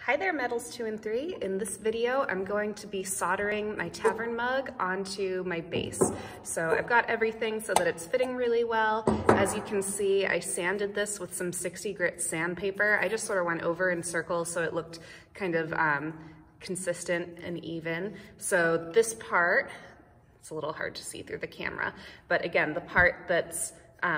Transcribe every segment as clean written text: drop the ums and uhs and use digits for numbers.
Hi there, Metals 2 and 3. In this video, I'm going to be soldering my tavern mug onto my base. So I've got everything so that it's fitting really well. As you can see, I sanded this with some 60 grit sandpaper. I just sort of went over in circles so it looked kind of consistent and even. So this part, it's a little hard to see through the camera, but again, the part that's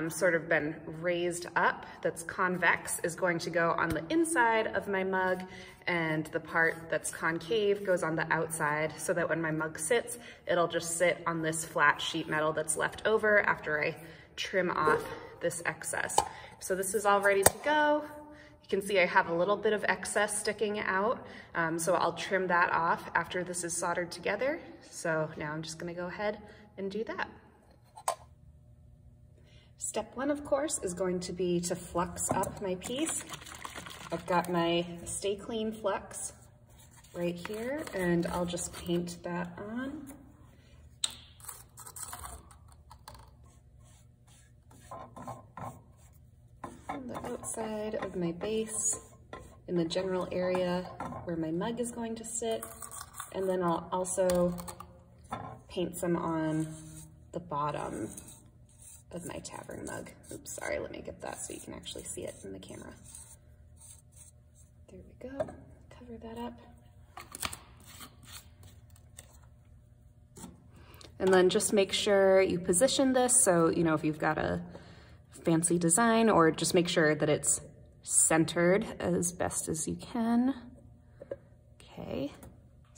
sort of been raised up, that's convex, is going to go on the inside of my mug, and the part that's concave goes on the outside, so that when my mug sits, it'll just sit on this flat sheet metal that's left over after I trim off this excess. So this is all ready to go. You can see I have a little bit of excess sticking out, so I'll trim that off after this is soldered together. So now I'm just gonna go ahead and do that. Step one, of course, is going to be to flux up my piece. I've got my Stay Clean Flux right here, and I'll just paint that on. On the outside of my base, in the general area where my mug is going to sit, and then I'll also paint some on the bottom of my tavern mug. Oops, sorry, let me get that so you can actually see it in the camera. There we go, cover that up. And then just make sure you position this so, you know, if you've got a fancy design, or just make sure that it's centered as best as you can. Okay.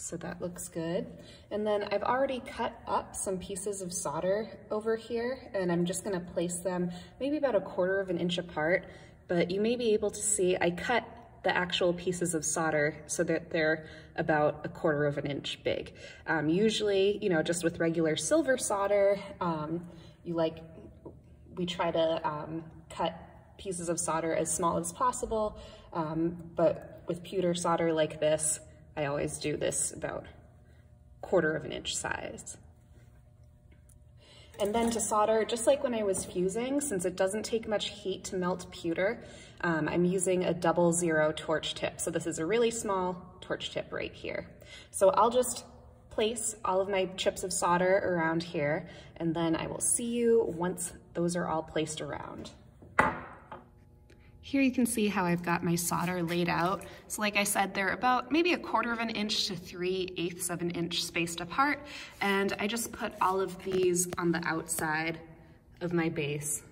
So that looks good. And then I've already cut up some pieces of solder over here, and I'm just gonna place them maybe about 1/4 of an inch apart, but you may be able to see I cut the actual pieces of solder so that they're about 1/4 of an inch big. Usually, you know, just with regular silver solder, we try to cut pieces of solder as small as possible, but with pewter solder like this, I always do this about 1/4 of an inch size. And then to solder, just like when I was fusing, since it doesn't take much heat to melt pewter, I'm using a 00 torch tip. So this is a really small torch tip right here. So I'll just place all of my chips of solder around here, and then I will see you once those are all placed around. Here you can see how I've got my solder laid out. So like I said, they're about maybe 1/4 of an inch to 3/8 of an inch spaced apart. And I just put all of these on the outside of my base,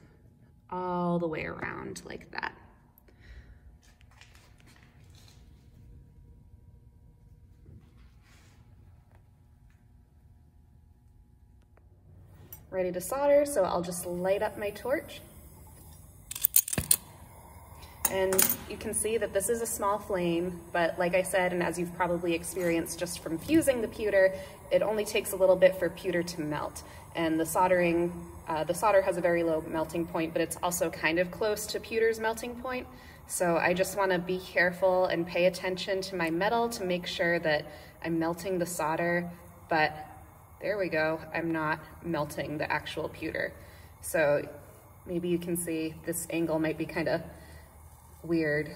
all the way around like that. Ready to solder, so I'll just light up my torch. And you can see that this is a small flame, but like I said, and as you've probably experienced just from fusing the pewter, it only takes a little bit for pewter to melt. And the solder has a very low melting point, but it's also kind of close to pewter's melting point. So I just want to be careful and pay attention to my metal to make sure that I'm melting the solder, but there we go, I'm not melting the actual pewter. So maybe you can see this angle might be kind of weird,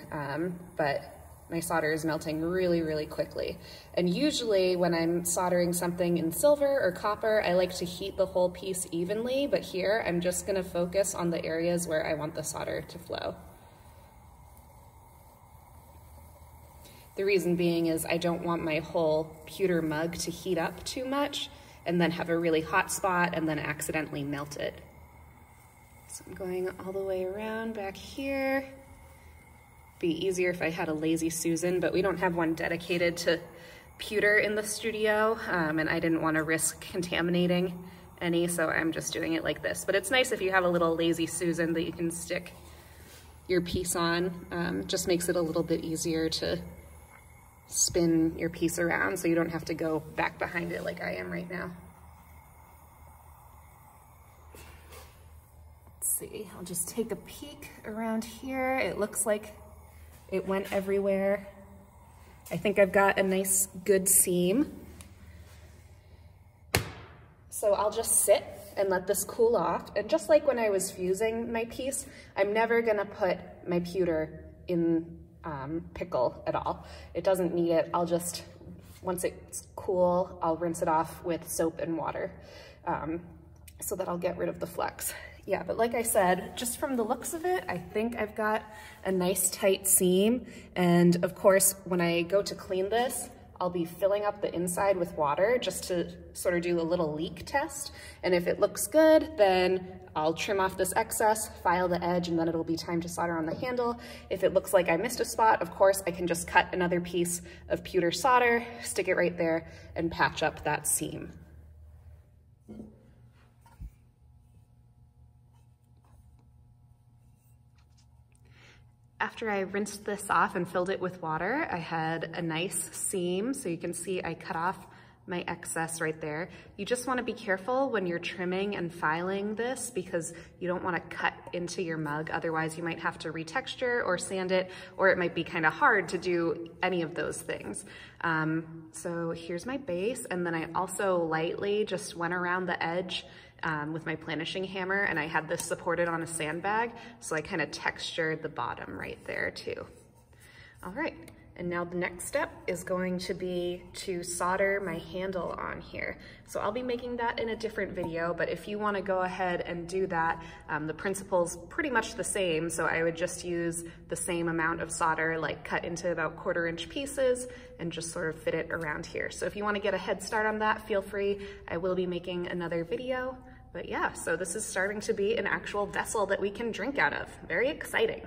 but my solder is melting really, really quickly. And usually when I'm soldering something in silver or copper, I like to heat the whole piece evenly, but here I'm just gonna focus on the areas where I want the solder to flow. The reason being is I don't want my whole pewter mug to heat up too much and then have a really hot spot and then accidentally melt it. So I'm going all the way around back here. Be easier if I had a Lazy Susan, but we don't have one dedicated to pewter in the studio, and I didn't want to risk contaminating any, so I'm just doing it like this. But it's nice if you have a little Lazy Susan that you can stick your piece on. Just makes it a little bit easier to spin your piece around so you don't have to go back behind it like I am right now. Let's see, I'll just take a peek around here. It looks like it went everywhere. I think I've got a nice, good seam. So I'll just sit and let this cool off. And just like when I was fusing my piece, I'm never gonna put my pewter in pickle at all. It doesn't need it. I'll just, once it's cool, I'll rinse it off with soap and water so that I'll get rid of the flecks. Yeah, but like I said, just from the looks of it, I think I've got a nice tight seam. And of course, when I go to clean this, I'll be filling up the inside with water just to sort of do a little leak test. And if it looks good, then I'll trim off this excess, file the edge, and then it'll be time to solder on the handle. If it looks like I missed a spot, of course, I can just cut another piece of pewter solder, stick it right there, and patch up that seam. After I rinsed this off and filled it with water, I had a nice seam. So you can see I cut off my excess right there. You just want to be careful when you're trimming and filing this because you don't want to cut into your mug. Otherwise you might have to retexture or sand it, or it might be kind of hard to do any of those things. So here's my base. And then I also lightly just went around the edge with my planishing hammer, and I had this supported on a sandbag, so I kind of textured the bottom right there too. All right, and now the next step is going to be to solder my handle on here. So I'll be making that in a different video, but if you want to go ahead and do that, the principle's pretty much the same, so I would just use the same amount of solder, like cut into about 1/4 inch pieces, and just sort of fit it around here. So if you want to get a head start on that, feel free. I will be making another video. But yeah, so this is starting to be an actual vessel that we can drink out of. Very exciting.